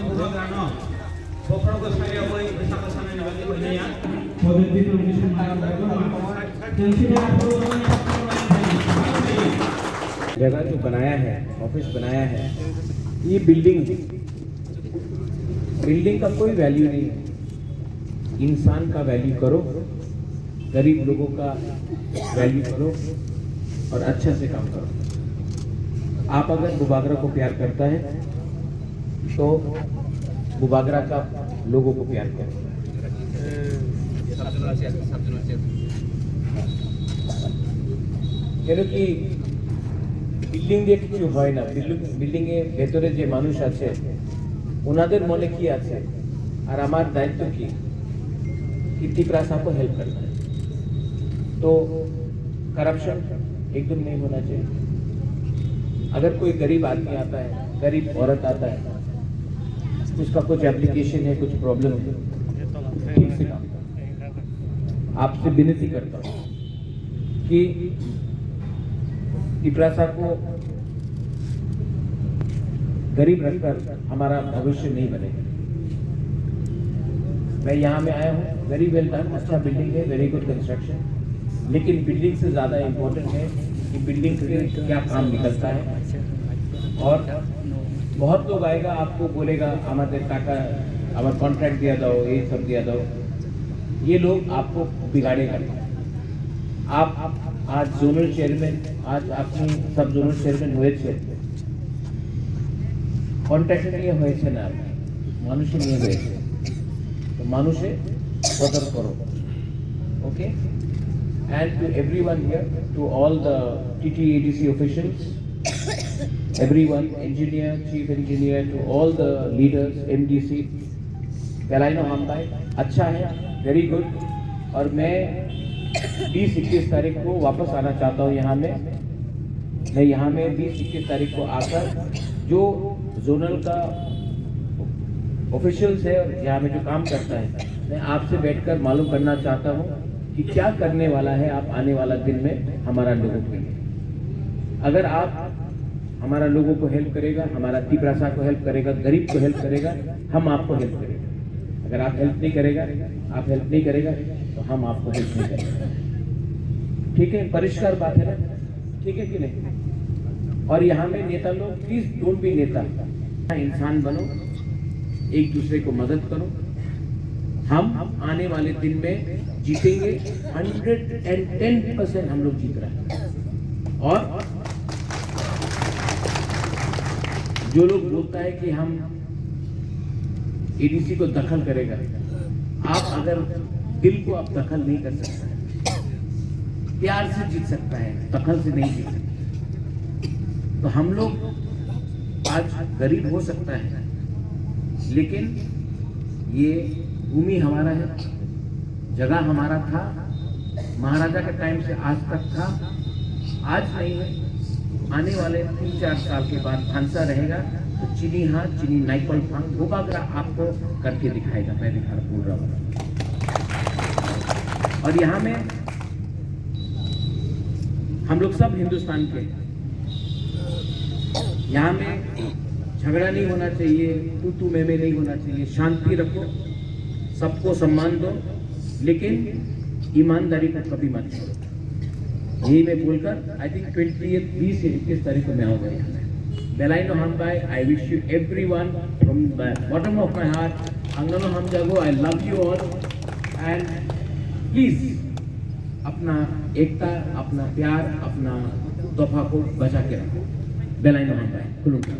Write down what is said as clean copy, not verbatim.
bubagrano pokrogo sariawai bersama-sama bagi banyak Podium Indonesia जगह जो बनाया है, ऑफिस बनाया है, ये बिल्डिंग का कोई वैल्यू नहीं है। इंसान का वैल्यू करो, गरीब लोगों का वैल्यू करो और अच्छे से काम करो। आप अगर बुबागरा को प्यार करता है तो बुबागरा का लोगों को प्यार करो। क्योंकि বিল্ডিং দিয়ে কিছু হয় না। বিল্ডিং এর ভেতরে যে মানুষ আছে ওনাদের মনে কি আছে, আর আমার দায়িত্ব কি टिपरासा को हेल्प करना है। तो करप्शन एकदम नहीं होना चाहिए। अगर कोई गरीब आदमी आता है, गरीब औरत आता है, उसका कुछ एप्लीकेशन है, कुछ प्रॉब्लम है, ठीक से काम करो। आपसे विनती करता हूँ कि टिपरासा को गरीब रखकर हमारा भविष्य नहीं बनेगा। मैं यहाँ में आया हूँ, वेरी वेल डन, अच्छा बिल्डिंग है, वेरी गुड कंस्ट्रक्शन, लेकिन बिल्डिंग से ज़्यादा इम्पोर्टेंट है कि बिल्डिंग से क्या काम निकलता है। और बहुत लोग आएगा, आपको बोलेगा हमारे टाटा हमारा कॉन्ट्रैक्ट दिया दो, ये सब दिया दो। ये लोग आपको बिगाड़ेगा। आप आज जोनल चेयरमैन, आज अपनी सब जोनल चेयरमैन হয়েছে, কন্ট্রাক্টর নিয়ে হয়েছে না, মানুষে নিয়ে হয়েছে। তো মানুষে কদর করো, ওকে? And to everyone here, to all the TTADC officials, everyone, engineer, chief engineer, to all the leaders, MDC, बेलाइनो हम भाई अच्छा है, वेरी गुड। और मैं 20-21 तारीख को वापस आना चाहता हूँ यहाँ में। मैं यहाँ में 20-21 तारीख को आकर जो जोनल का ऑफिशियल्स है और यहाँ में जो काम करता है, मैं आपसे बैठकर मालूम करना चाहता हूँ कि क्या करने वाला है आप आने वाला दिन में हमारा लोगों के लिए। अगर आप हमारा लोगों को हेल्प करेगा, हमारा टिपरासा को हेल्प करेगा, गरीब को हेल्प करेगा, हम आपको हेल्प करेंगे। अगर आप हेल्प नहीं करेगा तो हम आपको हेल्प नहीं करेंगे। ठीक है, परिष्कार बात है ना? ठीक है कि नहीं? और यहाँ में नेता लोग प्लीज डोंट बी नेता, इंसान बनो, एक दूसरे को मदद करो। हम आने वाले दिन में जीतेंगे, 110% हम लोग जीत रहे हैं। और जो लोग बोलता है कि हम एडीसी को दखल करेगा, आप अगर दिल को आप दखल नहीं कर सकता है, प्यार से जीत सकता है, दखल से नहीं जीत सकता। तो हम लोग आज गरीब हो सकता है, लेकिन ये भूमि हमारा है, जगह हमारा था, महाराजा के टाइम से आज तक था, आज नहीं है। आने वाले 3-4 साल के बाद भांसा रहेगा तो चीनी हाथ, चीनी नाइपल फांग बुबागरा आपको करके दिखाएगा। मैं दिखा बोल रहा हूँ। और यहाँ में हम लोग सब हिंदुस्तान के, यहाँ में झगड़ा नहीं होना चाहिए, तू मैं नहीं होना चाहिए, शांति रखो, सबको सम्मान दो, लेकिन ईमानदारी को कभी मत छोड़ो। यही मैं बोलकर आई थिंक 20 तारीख को मैं आऊँगा यहाँ में। बेलाइनो हम भाई, I wish you everyone from the bottom of my heart, अंगनो हम जागो, I love you all. And please अपना एकता, अपना प्यार, अपना तोहफा को बचा के रखो। बेलाइनो हम भाई, खुलूंगा।